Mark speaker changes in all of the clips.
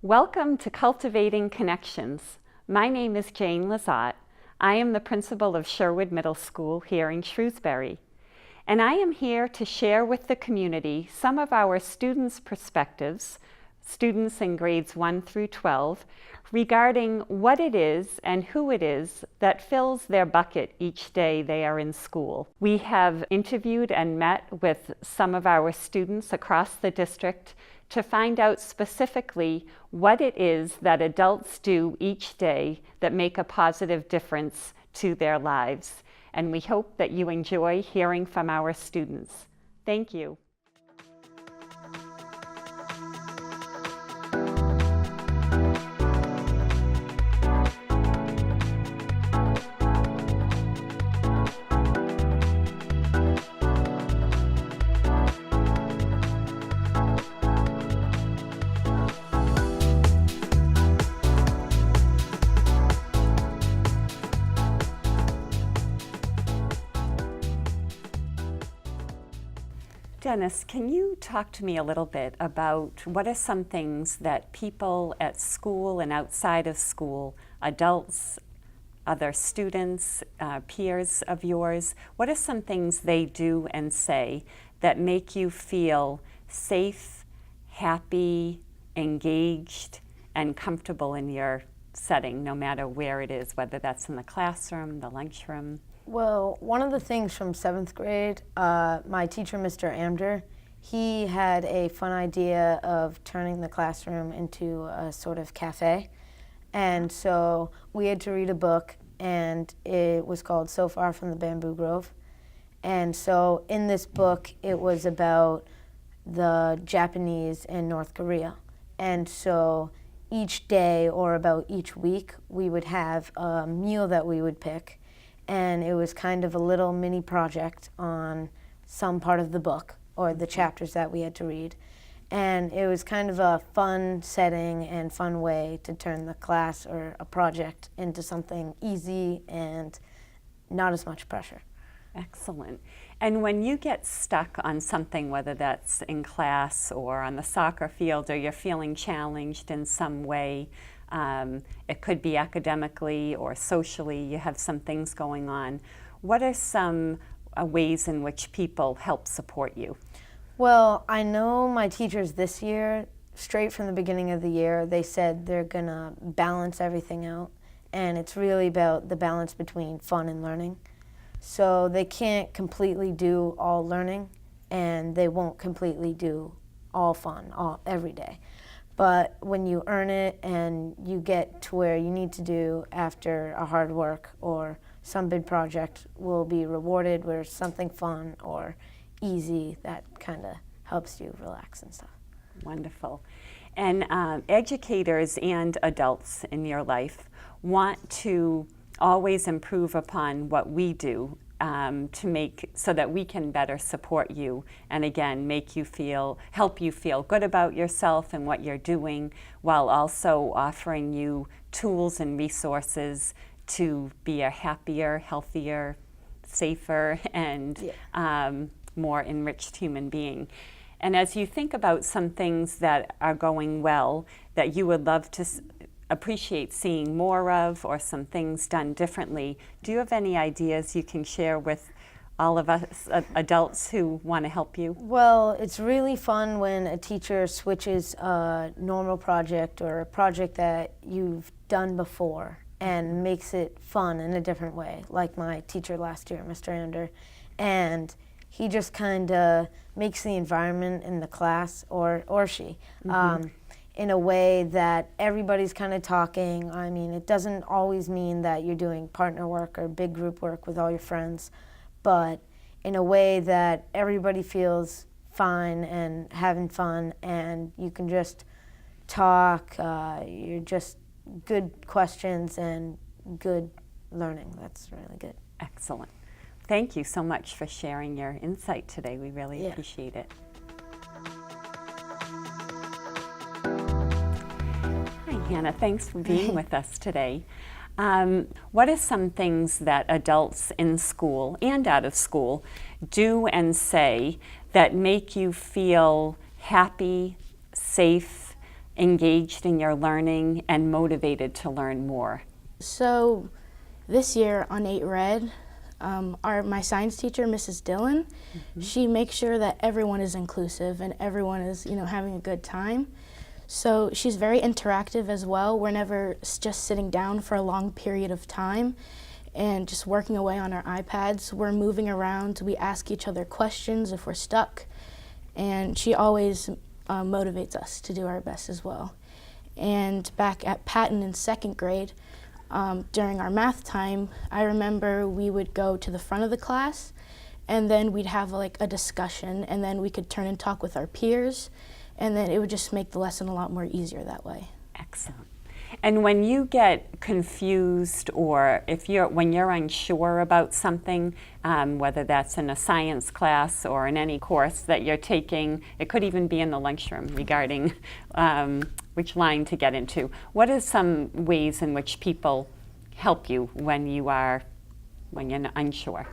Speaker 1: Welcome to Cultivating Connections. My name is Jane Lizotte. I am the principal of Sherwood Middle School here in Shrewsbury. And I am here to share with the community some of our students' perspectives, students in grades 1 through 12, regarding what it is and who it is that fills their bucket each day they are in school. We have interviewed and met with some of our students across the district to find out specifically what it is that adults do each day that make a positive difference to their lives. And we hope that you enjoy hearing from our students. Thank you. Dennis, can you talk to me a little bit about what are some things that people at school and outside of school, adults, other students, peers of yours, what are some things they do and say that make you feel safe, happy, engaged, and comfortable in your setting, no matter where it is, whether that's in the classroom, the lunchroom?
Speaker 2: Well, one of the things from 7th grade, my teacher, Mr. Amder, he had a fun idea of turning the classroom into a sort of cafe. And so we had to read a book, and it was called So Far from the Bamboo Grove. And so in this book, it was about the Japanese in North Korea. And so each day, or about each week, we would have a meal that we would pick. And it was kind of a little mini project on some part of the book or the chapters that we had to read. And it was kind of a fun setting and fun way to turn the class or a project into something easy and not as much pressure.
Speaker 1: Excellent. And when you get stuck on something, whether that's in class or on the soccer field, or you're feeling challenged in some way, it could be academically or socially, you have some things going on. What are some ways in which people help support you?
Speaker 2: Well, I know my teachers this year, straight from the beginning of the year, they said they're gonna balance everything out, and it's really about the balance between fun and learning. So they can't completely do all learning, and they won't completely do all fun every day. But when you earn it and you get to where you need to do after a hard work or some big project will be rewarded with something fun or easy that kind of helps you relax and stuff.
Speaker 1: Wonderful. And educators and adults in your life want to always improve upon what we do to make so that we can better support you and again help you feel good about yourself and what you're doing, while also offering you tools and resources to be a happier, healthier, safer, and more enriched human being. And as you think about some things that are going well that you would love to appreciate seeing more of, or some things done differently, do you have any ideas you can share with all of us adults who want to help you?
Speaker 2: Well, it's really fun when a teacher switches a normal project or a project that you've done before and makes it fun in a different way, like my teacher last year, Mr. Ander. And he just kind of makes the environment in the class, or she, in a way that everybody's kind of talking. I mean, it doesn't always mean that you're doing partner work or big group work with all your friends, but in a way that everybody feels fine and having fun, and you can just talk, you're just good questions and good learning. That's really good.
Speaker 1: Excellent. Thank you so much for sharing your insight today. We really appreciate it. Hannah, thanks for being with us today. What are some things that adults in school and out of school do and say that make you feel happy, safe, engaged in your learning and motivated to learn more?
Speaker 3: So this year on 8 Red, my science teacher, Mrs. Dillon, she makes sure that everyone is inclusive and everyone is, having a good time. So she's very interactive as well. We're never just sitting down for a long period of time and just working away on our iPads. We're moving around. We ask each other questions if we're stuck. And she always motivates us to do our best as well. And back at Patton in 2nd grade, during our math time, I remember we would go to the front of the class and then we'd have like a discussion and then we could turn and talk with our peers and then it would just make the lesson a lot more easier that way.
Speaker 1: Excellent. And when you get confused or when you're unsure about something, whether that's in a science class or in any course that you're taking, it could even be in the lunchroom regarding which line to get into. What are some ways in which people help you when you're unsure?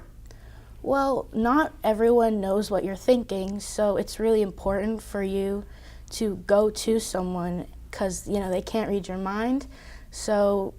Speaker 3: Well, not everyone knows what you're thinking, so it's really important for you to go to someone because they can't read your mind. So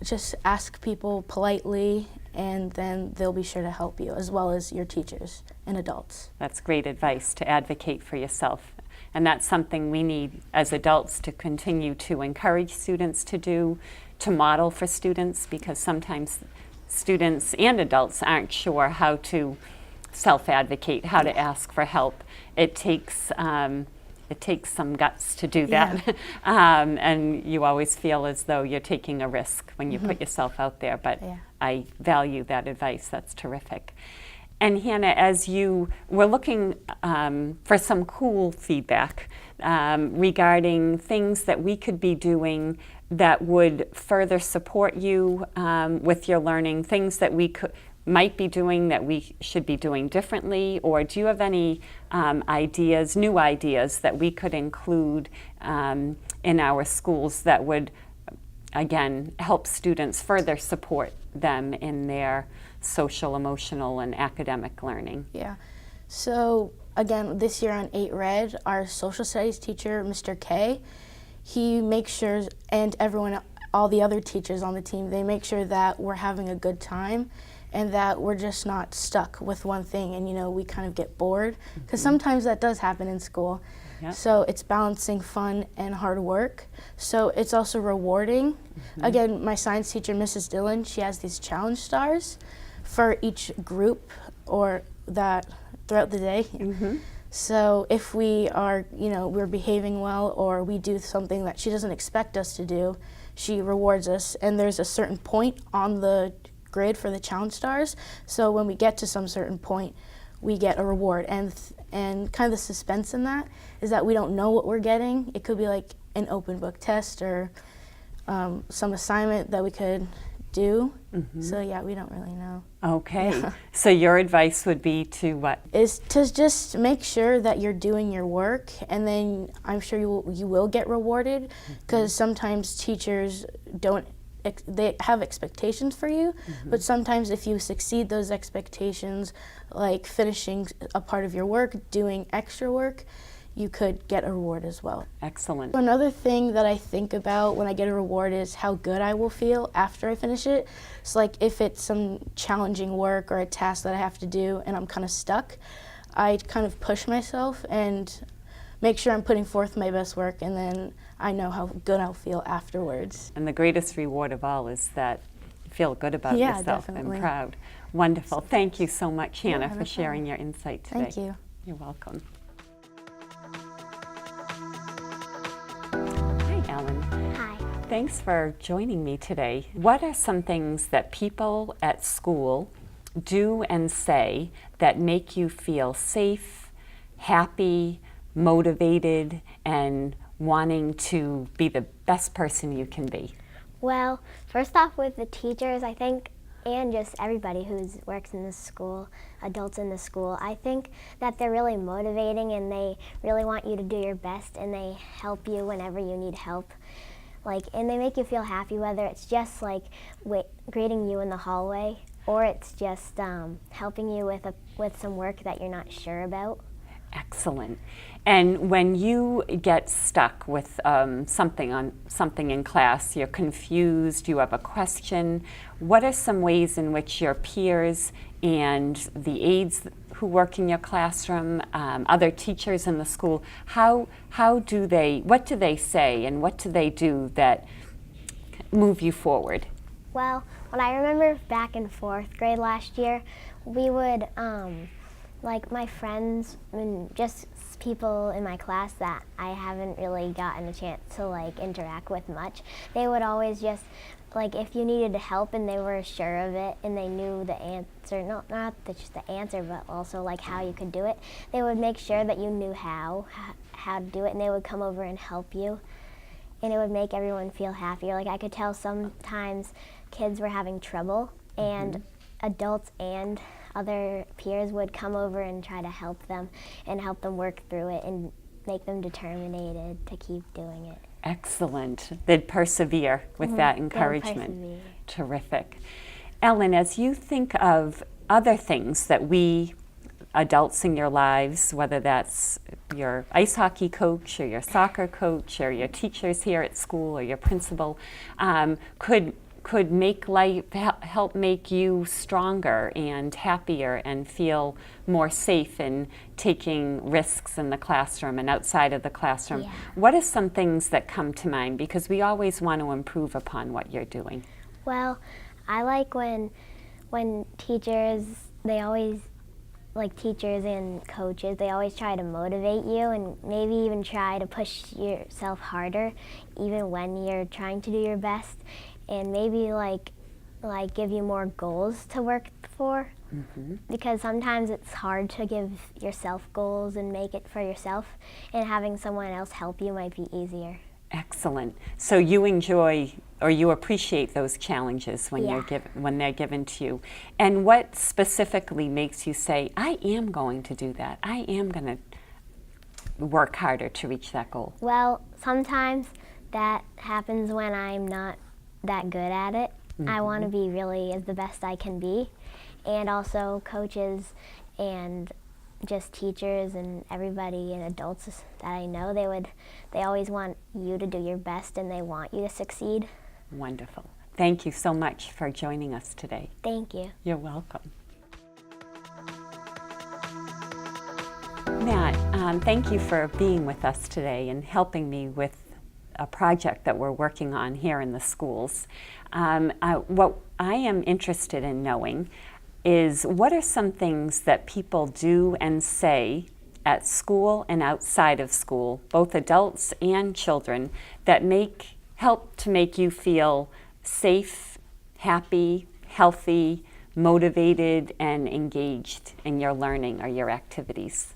Speaker 3: just ask people politely and then they'll be sure to help you, as well as your teachers and adults.
Speaker 1: That's great advice, to advocate for yourself. And that's something we need as adults to continue to encourage students to do, to model for students, because sometimes students and adults aren't sure how to self-advocate, how to ask for help. It takes some guts to do that. And you always feel as though you're taking a risk when you put yourself out there, but I value that advice. That's terrific. And Hannah, as we're looking for some cool feedback regarding things that we could be doing that would further support you with your learning, things that we might be doing that we should be doing differently, or do you have any new ideas that we could include in our schools that would, again, help students further support them in their social, emotional, and academic learning?
Speaker 3: Yeah. So again, this year on 8 Red, our social studies teacher, Mr. K, he makes sure, and all the other teachers on the team, they make sure that we're having a good time and that we're just not stuck with one thing and we kind of get bored, because sometimes that does happen in school. Yep. So it's balancing fun and hard work. So it's also rewarding. Again, my science teacher, Mrs. Dillon, she has these challenge stars for each group or that throughout the day. So if we are, we're behaving well or we do something that she doesn't expect us to do, she rewards us, and there's a certain point on the grid for the challenge stars. So when we get to some certain point, we get a reward, and kind of the suspense in that is that we don't know what we're getting. It could be like an open book test or some assignment that we could do. So yeah, we don't really know.
Speaker 1: Okay. So your advice would be to what?
Speaker 3: Is to just make sure that you're doing your work, and then I'm sure you will get rewarded, because sometimes teachers they have expectations for you, but sometimes if you succeed those expectations, like finishing a part of your work, doing extra work, you could get a reward as well.
Speaker 1: Excellent.
Speaker 3: Another thing that I think about when I get a reward is how good I will feel after I finish it. So like if it's some challenging work or a task that I have to do and I'm kind of stuck, I kind of push myself and make sure I'm putting forth my best work, and then I know how good I'll feel afterwards.
Speaker 1: And the greatest reward of all is that you feel good about yourself
Speaker 3: definitely.
Speaker 1: and proud. Wonderful. Thank you so much, Hannah,
Speaker 3: no
Speaker 1: for sharing your insight today.
Speaker 3: Thank you.
Speaker 1: You're welcome. Hi, Ellen.
Speaker 4: Hi.
Speaker 1: Thanks for joining me today. What are some things that people at school do and say that make you feel safe, happy, motivated, and wanting to be the best person you can be?
Speaker 4: Well, first off, with the teachers, I think, and just everybody who works in this school, adults in the school, I think that they're really motivating and they really want you to do your best, and they help you whenever you need help. And they make you feel happy, whether it's just greeting you in the hallway, or it's just helping you with some work that you're not sure about.
Speaker 1: Excellent. And when you get stuck with something in class, you're confused, you have a question, what are some ways in which your peers and the aides who work in your classroom, other teachers in the school, what do they say and what do they do that move you forward?
Speaker 4: Well, when I remember back in 4th grade last year, we would, like my friends and just people in my class that I haven't really gotten a chance to like interact with much, they would always just, like if you needed to help and they were sure of it and they knew the answer, not just the answer, but also like how you could do it, they would make sure that you knew how to do it, and they would come over and help you. And it would make everyone feel happier. Like I could tell sometimes kids were having trouble, and adults and other peers would come over and try to help them and help them work through it and make them determined to keep doing it.
Speaker 1: Excellent. They'd persevere with that encouragement.
Speaker 4: Persevere.
Speaker 1: Terrific. Ellen, as you think of other things that we adults in your lives, whether that's your ice hockey coach or your soccer coach or your teachers here at school or your principal, could make life, help make you stronger and happier and feel more safe in taking risks in the classroom and outside of the classroom.
Speaker 4: Yeah.
Speaker 1: What are some things that come to mind? Because we always want to improve upon what you're doing.
Speaker 4: Well, I like when teachers, they always, like teachers and coaches, they always try to motivate you and maybe even try to push yourself harder even when you're trying to do your best, and maybe like give you more goals to work for. Because sometimes it's hard to give yourself goals and make it for yourself, and having someone else help you might be easier.
Speaker 1: Excellent. So you enjoy or you appreciate those challenges when
Speaker 4: Yeah.
Speaker 1: when they're given to you. And what specifically makes you say, I am going to do that. I am going to work harder to reach that goal?
Speaker 4: Well, sometimes that happens when I'm not that good at it. I want to be really as the best I can be. And also coaches and just teachers and everybody and adults that I know, they always want you to do your best and they want you to succeed.
Speaker 1: Wonderful. Thank you so much for joining us today.
Speaker 4: Thank you.
Speaker 1: You're welcome. Matt, thank you for being with us today and helping me with a project that we're working on here in the schools. What I am interested in knowing is what are some things that people do and say at school and outside of school, both adults and children, that help to make you feel safe, happy, healthy, motivated, and engaged in your learning or your activities?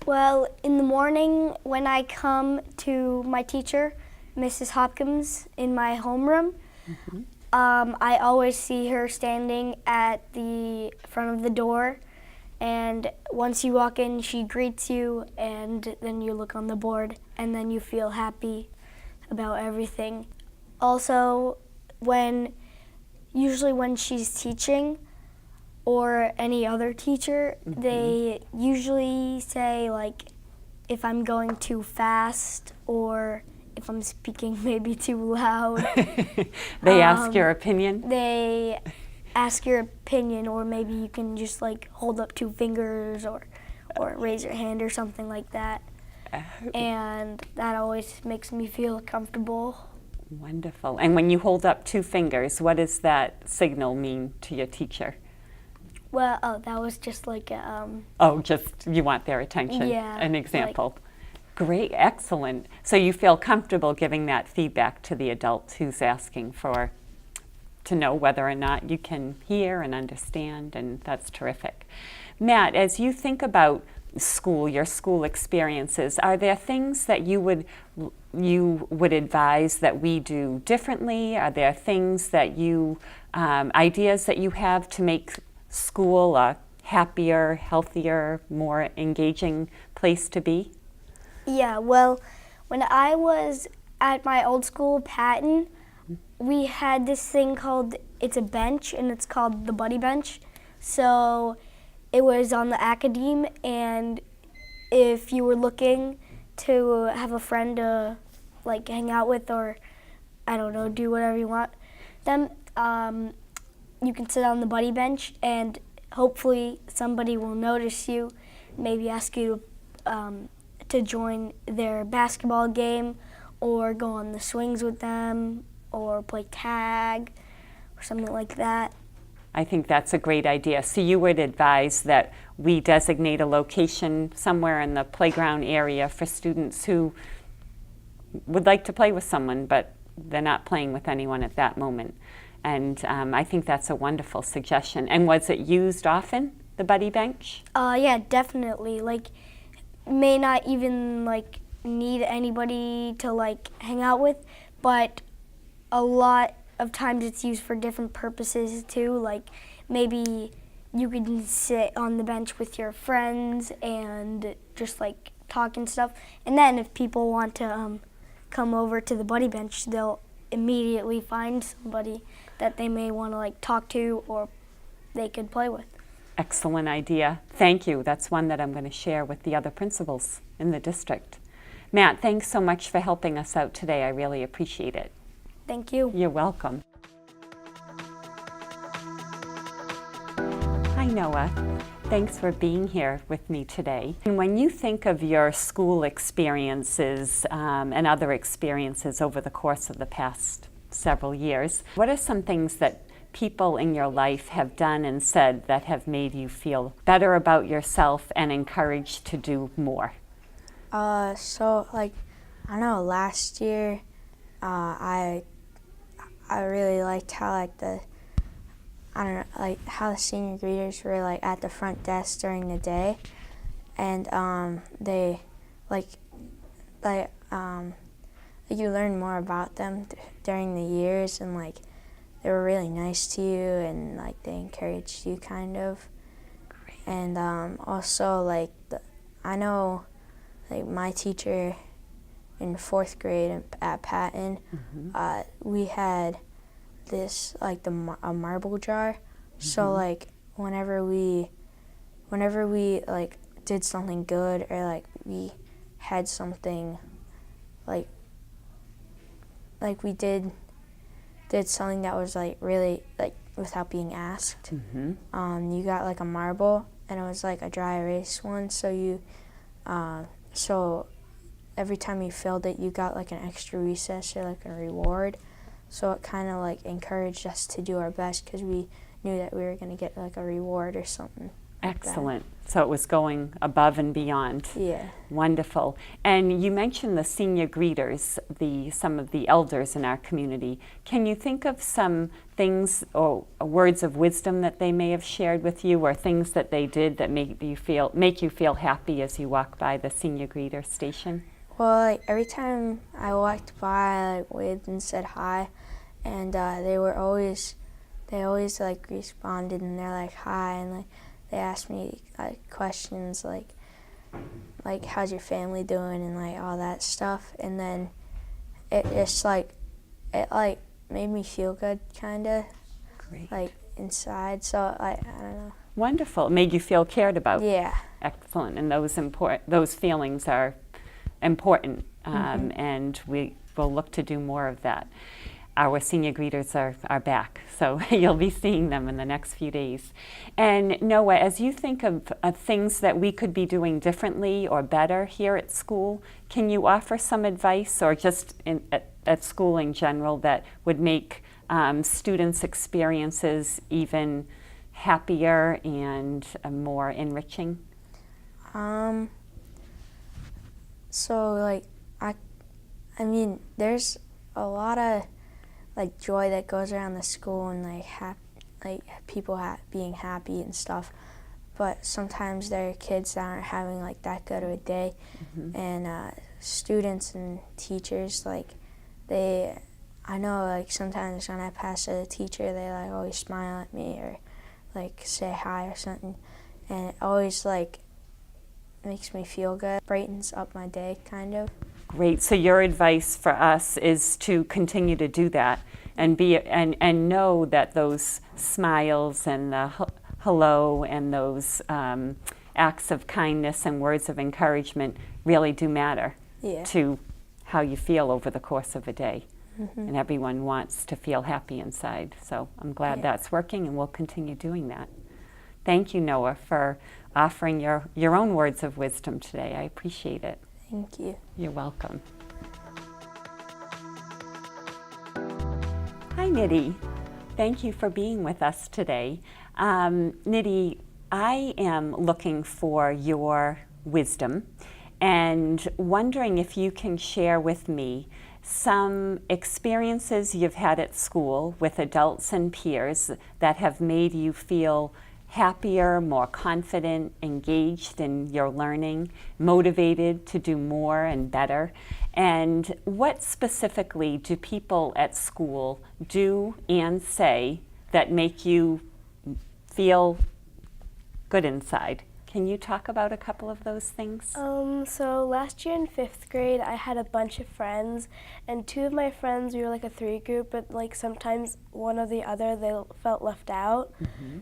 Speaker 5: Well, in the morning when I come to my teacher, Mrs. Hopkins, in my homeroom, I always see her standing at the front of the door, and once you walk in, she greets you, and then you look on the board, and then you feel happy about everything. Also, usually when she's teaching, or any other teacher, they usually say, like, if I'm going too fast or if I'm speaking maybe too loud.
Speaker 1: They ask your opinion?
Speaker 5: They ask your opinion, or maybe you can just like hold up 2 fingers or raise your hand or something like that. And that always makes me feel comfortable.
Speaker 1: Wonderful. And when you hold up 2 fingers, what does that signal mean to your teacher?
Speaker 5: Well, that was just like
Speaker 1: Just you want their attention.
Speaker 5: Yeah,
Speaker 1: An example. Great, excellent. So you feel comfortable giving that feedback to the adult who's asking to know whether or not you can hear and understand, and that's terrific. Matt, as you think about school, your school experiences, are there things that you would advise that we do differently? Are there things that ideas that you have to make school a happier, healthier, more engaging place to be?
Speaker 5: Yeah, well, when I was at my old school, Patton, we had this thing it's a bench, and it's called the Buddy Bench. So it was on the academe, and if you were looking to have a friend to like hang out with, or I don't know, do whatever you want, then you can sit on the buddy bench and hopefully somebody will notice you, maybe ask you to join their basketball game or go on the swings with them or play tag or something like that.
Speaker 1: I think that's a great idea. So you would advise that we designate a location somewhere in the playground area for students who would like to play with someone, but they're not playing with anyone at that moment. And I think that's a wonderful suggestion. And was it used often, the buddy bench?
Speaker 5: Yeah, definitely. Like, may not even like need anybody to like hang out with, but a lot of times it's used for different purposes too. Like maybe you could sit on the bench with your friends and just like talk and stuff. And then if people want to come over to the buddy bench, they'll immediately find somebody that they may want to like talk to or they could play with.
Speaker 1: Excellent idea. Thank you. That's one that I'm going to share with the other principals in the district. Matt, thanks so much for helping us out today. I really appreciate it.
Speaker 5: Thank you.
Speaker 1: You're welcome. Hi, Noah. Thanks for being here with me today. And when you think of your school experiences and other experiences over the course of the past several years, what are some things that people in your life have done and said that have made you feel better about yourself and encouraged to do more?
Speaker 3: So like, I don't know, last year, I really liked how like how the senior greeters were like at the front desk during the day, and they you learn more about them during the years, and like they were really nice to you and like they encouraged you kind of. Great. And also like I know like my teacher in 4th grade at Patton, we had this like a marble jar. So like whenever we like did something good or like we had something like we did something that was like really like without being asked, you got like a marble, and it was like a dry erase one, so you so every time you filled it, you got like an extra recess or like a reward. So it kind of like encouraged us to do our best because we knew that we were going to get like a reward or something.
Speaker 1: Excellent. So it was going above and beyond.
Speaker 3: Yeah.
Speaker 1: Wonderful. And you mentioned the senior greeters, some of the elders in our community. Can you think of some things or words of wisdom that they may have shared with you, or things that they did that make you feel happy as you walk by the senior greeter station?
Speaker 3: Well, like every time I walked by, I like waved and said hi, and they always like responded, and they're like hi, and like they asked me like questions like how's your family doing and like all that stuff, and then it made me feel good kind of.
Speaker 1: Great.
Speaker 3: Like inside, so I don't know.
Speaker 1: Wonderful. It made you feel cared about.
Speaker 3: Yeah.
Speaker 1: Excellent. And those feelings are important, and we will look to do more of that. Our senior greeters are back, so you'll be seeing them in the next few days. And Noah, as you think of things that we could be doing differently or better here at school, can you offer some advice, or just at school in general, that would make students' experiences even happier and more enriching?
Speaker 3: So like I mean, there's a lot of like joy that goes around the school and like people being happy and stuff, but sometimes there are kids that aren't having like that good of a day, and students and teachers like I know like sometimes when I pass a teacher, they like always smile at me or like say hi or something, and it always like makes me feel good, brightens up my day kind of.
Speaker 1: Great. So your advice for us is to continue to do that and and know that those smiles and the hello and those acts of kindness and words of encouragement really do matter to how you feel over the course of a day. And everyone wants to feel happy inside. So I'm glad that's working, and we'll continue doing that. Thank you, Noah, for offering your own words of wisdom today. I appreciate it.
Speaker 3: Thank you.
Speaker 1: You're welcome. Hi, Nidhi. Thank you for being with us today. Nidhi, I am looking for your wisdom and wondering if you can share with me some experiences you've had at school with adults and peers that have made you feel happier, more confident, engaged in your learning, motivated to do more and better. And what specifically do people at school do and say that make you feel good inside? Can you talk about a couple of those things?
Speaker 6: So last year in 5th grade, I had a bunch of friends, and 2 of my friends, we were like a 3 group, but like sometimes one or the other, they felt left out.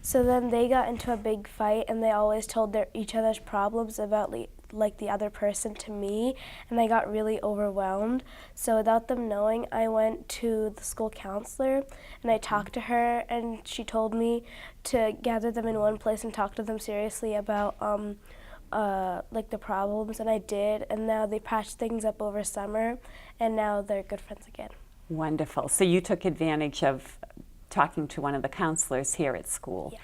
Speaker 6: So then they got into a big fight, and they always told each other's problems about like the other person to me, and I got really overwhelmed. So without them knowing, I went to the school counselor, and I talked to her, and she told me to gather them in one place and talk to them seriously about like the problems, and I did, and now they patched things up over summer, and now they're good friends again.
Speaker 1: Wonderful. So you took advantage of talking to one of the counselors here at school.
Speaker 6: Yeah.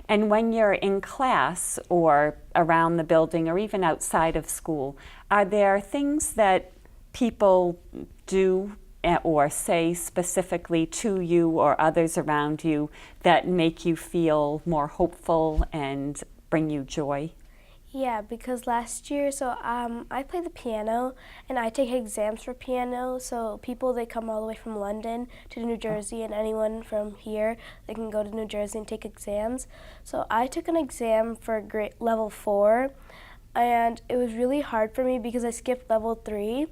Speaker 1: And when you're in class or around the building or even outside of school, are there things that people do or say specifically to you or others around you that make you feel more hopeful and bring you joy?
Speaker 6: Yeah, because last year, I play the piano, and I take exams for piano, so people, they come all the way from London to New Jersey, and anyone from here, they can go to New Jersey and take exams. So I took an exam for grade level 4, and it was really hard for me because I skipped level 3,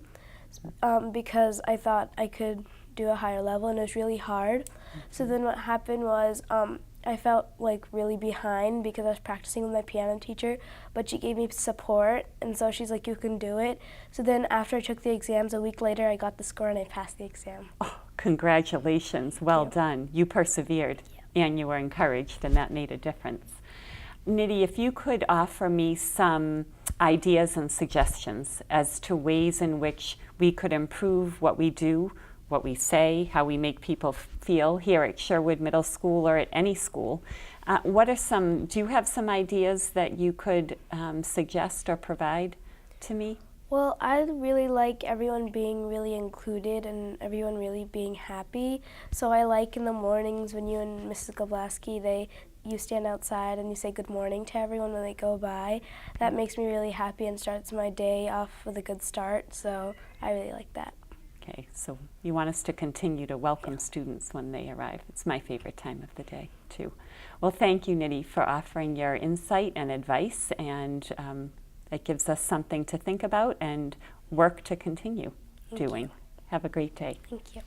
Speaker 6: because I thought I could do a higher level, and it was really hard. So then what happened was, I felt like really behind because I was practicing with my piano teacher, but she gave me support, and so she's like, you can do it. So then after I took the exams, a week later, I got the score and I passed the exam.
Speaker 1: Oh, congratulations. Well done. You persevered and you were encouraged, and that made a difference. Nidhi, if you could offer me some ideas and suggestions as to ways in which we could improve what we do, what we say, how we make people feel here at Sherwood Middle School or at any school. Do you have some ideas that you could suggest or provide to me?
Speaker 6: Well, I really like everyone being really included and everyone really being happy. So I like in the mornings when you and Mrs. Goblaski, you stand outside and you say good morning to everyone when they go by. That makes me really happy and starts my day off with a good start. So I really like that.
Speaker 1: Okay, so you want us to continue to welcome students when they arrive. It's my favorite time of the day, too. Well, thank you, Nidhi, for offering your insight and advice, and it gives us something to think about and work to continue doing. Have a great day.
Speaker 6: Thank you.